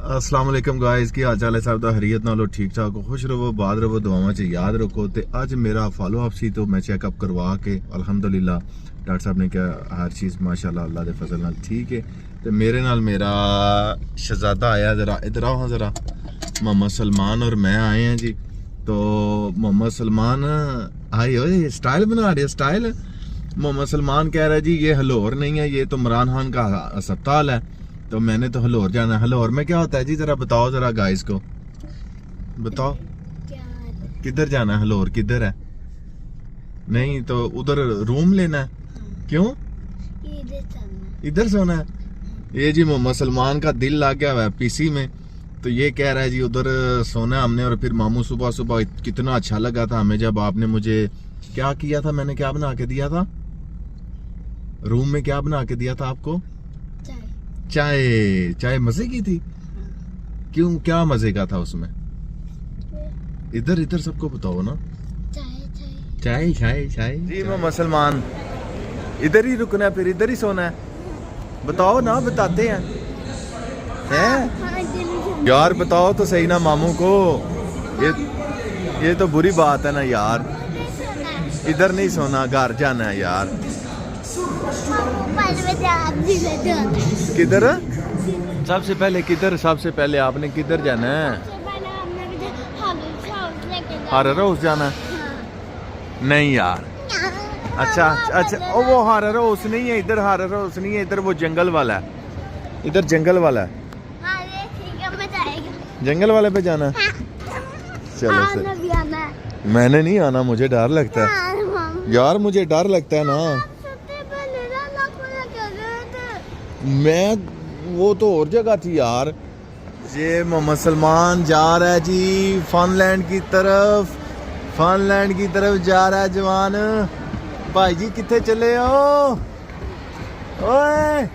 अस्सलाम वालेकुम गाइस, की हाल चाल है सब दा? हरीयत नालो ठीक ठाक हो, खुश रहो, बाद रहो, दुआवां च याद रखो। ते अज मेरा फॉलो अप सी तो मैं चेकअप करवा के अल्हम्दुलिल्लाह डॉक्टर साहब ने कहा हर चीज़ माशाल्लाह अल्लाह दे फजल नाल ठीक है। तो मेरे नाल मेरा शहजादा आया, ज़रा इधर आओ, हाँ ज़रा। मोहम्मद सलमान और मैं आए हैं जी। तो मोहम्मद सलमान आए हो, स्टाइल बना रहे स्टाइल। मोहम्मद सलमान कह रहा है जी ये हलोर नहीं है, ये तो इमरान खान का अस्पताल है। तो मैंने तो हलोर जाना है। हलोर में क्या होता है जी, जरा बताओ जरा गाइस को बताओ, किधर जाना है? हलोर किधर है? नहीं तो उधर रूम लेना है। क्यों इधर सोना है? ये जी मोहम्मद सलमान का दिल लग गया हुआ है पीसी में, तो ये कह रहा है जी उधर सोना है हमने। और फिर मामू सुबह सुबह कितना अच्छा लगा था हमें जब आपने मुझे क्या किया था, मैंने क्या बना के दिया था रूम में, क्या बना के दिया था आपको? चाय। चाय मजे की थी? क्यों, क्या मजे का था उसमें? इधर इधर सबको बताओ ना। चाय चाय चाय जी। मोहम्मद सलमान इधर ही रुकना है, फिर इधर ही सोना है? बताओ ना, बताते हैं यार, बताओ तो सही ना मामू को। ये तो बुरी बात है ना यार, इधर नहीं सोना, घर जाना है यार। किधर? सबसे पहले किधर? सबसे पहले आपने किधर जाना है? हारर हाउस जाना है? नहीं यार। अच्छा अच्छा, ओ वो हारर हाउस नहीं है इधर, हारर हाउस नहीं है इधर, वो जंगल वाला है, इधर जंगल वाला है। जंगल वाले पे जाना है? चलो सर, मैंने नहीं आना, मुझे डर लगता है यार, मुझे डर लगता है ना। मैं वो तो और जगह थी यार। ये मोहम्मद सलमान जा रहा है जी फनलैंड की तरफ, फनलैंड की तरफ जा रहा है जवान। भाई जी किथे चले हो? ओए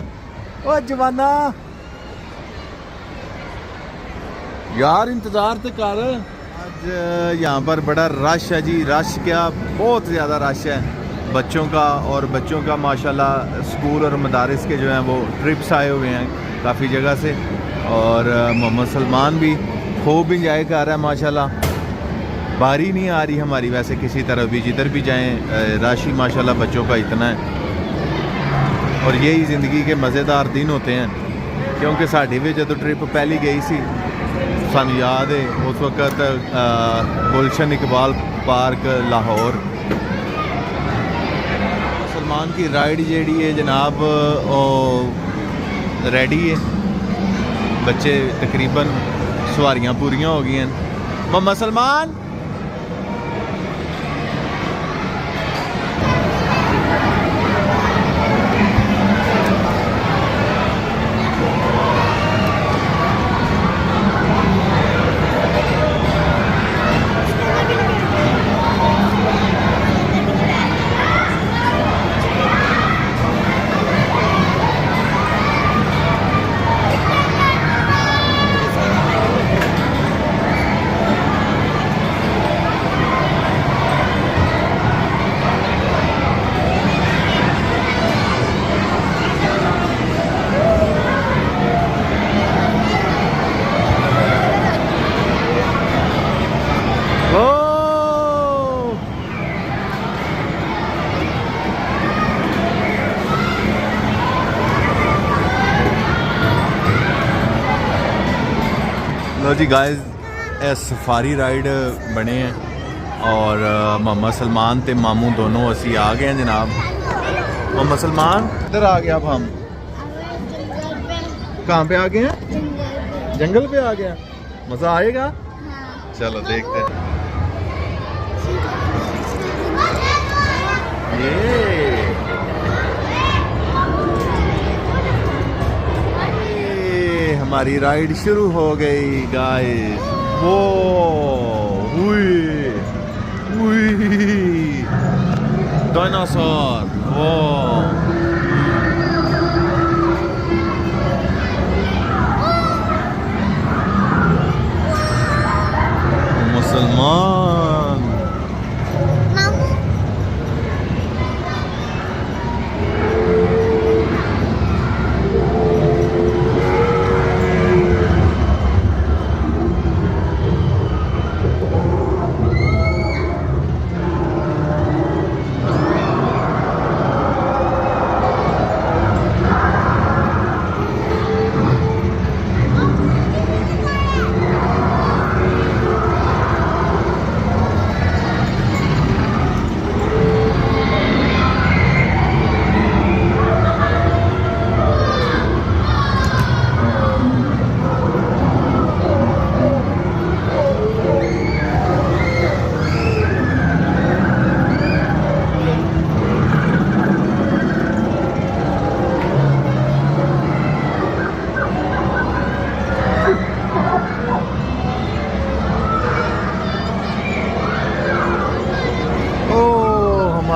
ओ जवाना यार, इंतजार तो कर। आज यहाँ पर बड़ा रश है जी, रश क्या बहुत ज़्यादा रश है बच्चों का। और बच्चों का माशाल्लाह स्कूल और मदारिस के जो हैं वो ट्रिप्स आए हुए हैं काफ़ी जगह से। और मोहम्मद सलमान भी खूब इंजॉय कर रहा है माशाल्लाह। बारी नहीं आ रही हमारी वैसे किसी तरफ भी, जिधर भी जाएं रश ही माशाल्लाह बच्चों का इतना है। और यही ज़िंदगी के मज़ेदार दिन होते हैं, क्योंकि साड़ी भी जो ट्रिप पहली गई सी सानू याद है उस वक्त गुलशन इकबाल पार्क लाहौर। सलमान की राइड जेडी है जनाब रेडी है, बच्चे तकरीबन सवारियां पूरियां हो गई हैं। मोहम्मद सलमान लो जी गाइस, सफारी राइड बने हैं और मोहम्मद सलमान ते मामू दोनों असी आ गए हैं जनाब। मोहम्मद सलमान इधर आ गया, अब हम कहाँ पे आ गए हैं? जंगल पे आ गया। मज़ा आएगा? चलो देखते हैं। हमारी राइड शुरू हो गई गाइस। वो हुई डायनासोर, वो मुसलमान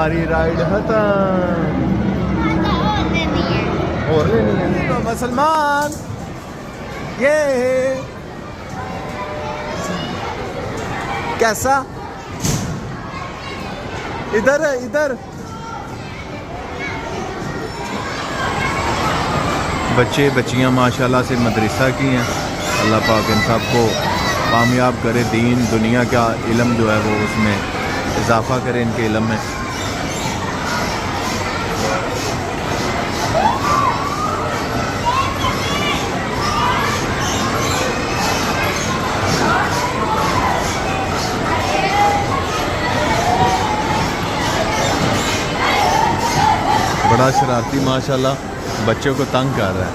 हमारी राइड खत्म। और लेनी है तो मुसलमान ये कैसा इधर है इधर। बच्चे बच्चियां माशाल्लाह से मदरसा की हैं। अल्लाह पाक इन सबको कामयाब करे, दीन दुनिया का इल्म जो है वो उसमें इजाफा करे इनके इल्म में। बड़ा शरारती माशाल्लाह बच्चों को तंग कर रहा है।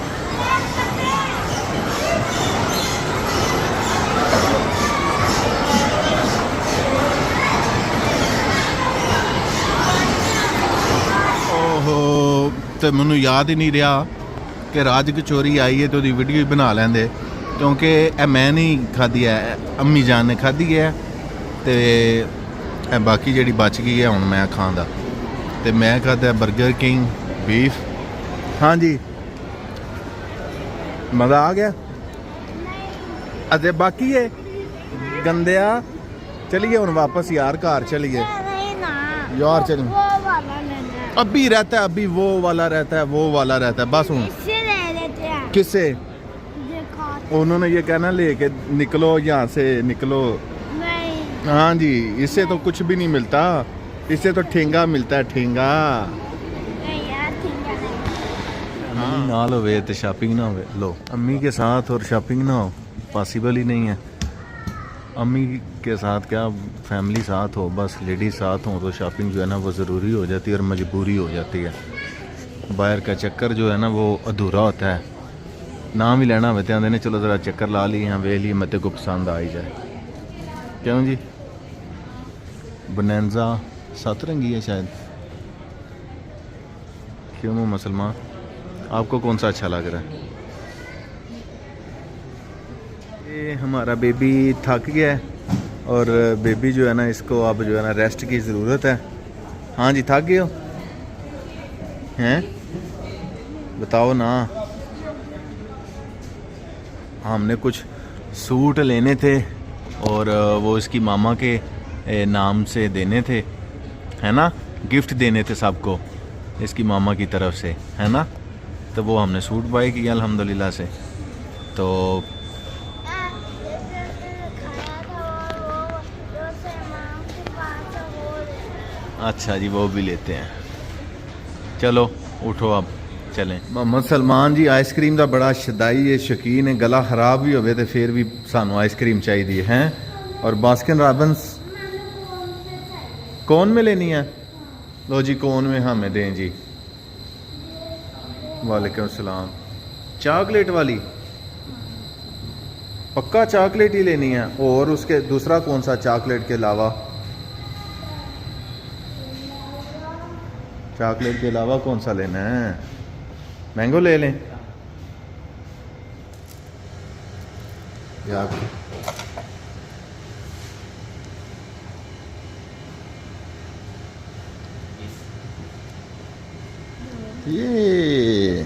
ओहो तो मैनू याद ही नहीं रहा कि राज कचौरी आई है तो दी वीडियो ही बना लेंदे, क्योंकि मैं नहीं खाधी है, अम्मी जान ने खाधी है तो बाकी जी बच गई है हुण मैं खांदा। तो मैं खादा बर्गर किंग बीफ। हाँ जी मज़ा आ गया। अरे बाकी है गंदिया चलिए हुण वापस यार घर चलिए यार चलिए। अभी रहता है अभी वो वाला रहता है वो वाला रहता है बस। हूँ किससे उन्होंने ये कहना लेके निकलो यहाँ से निकलो। हाँ जी इससे तो कुछ भी नहीं मिलता, इससे तो ठेंगा मिलता है ठेंगा। अम्मी ना लो वे तो शॉपिंग ना हो लो, अम्मी के साथ और शॉपिंग ना हो पॉसिबल ही नहीं है। अम्मी के साथ क्या फैमिली साथ हो, बस लेडीज साथ हो तो शॉपिंग जो है ना वो ज़रूरी हो जाती है और मजबूरी हो जाती है। बाहर का चक्कर जो है ना वो अधूरा होता है। नाम ही लेना होते हैं चलो ज़रा चक्कर ला लिए यहाँ वे लिए मत को पसंद आ ही जाए। क्यों जी बनैंजा 7 रंगी है शायद। क्यों मुसलमान आपको कौन सा अच्छा लग रहा है? ये हमारा बेबी थक गया है और बेबी जो है ना इसको अब जो है ना रेस्ट की ज़रूरत है। हाँ जी थक गए हो हैं बताओ ना। हमने कुछ सूट लेने थे और वो इसकी मामा के नाम से देने थे है ना, गिफ्ट देने थे सबको इसकी मामा की तरफ से है ना। तो वो हमने सूट बाय किया अल्हम्दुलिल्लाह से। तो अच्छा जी वो भी लेते हैं। चलो उठो अब चलें। मोहम्मद सलमान जी आइसक्रीम का बड़ा शदाई है शौकीन है, गला खराब भी होवे तो फिर भी सानू आइसक्रीम चाहिए हैं। और बास्किन रॉबिन्स कौन में लेनी है? लो जी कौन में हमें दें जी। वालेकुम सलाम। चॉकलेट वाली पक्का चॉकलेट ही लेनी है? और उसके दूसरा कौन सा चॉकलेट के अलावा? चॉकलेट के अलावा कौन सा लेना है? मैंगो ले लें या ये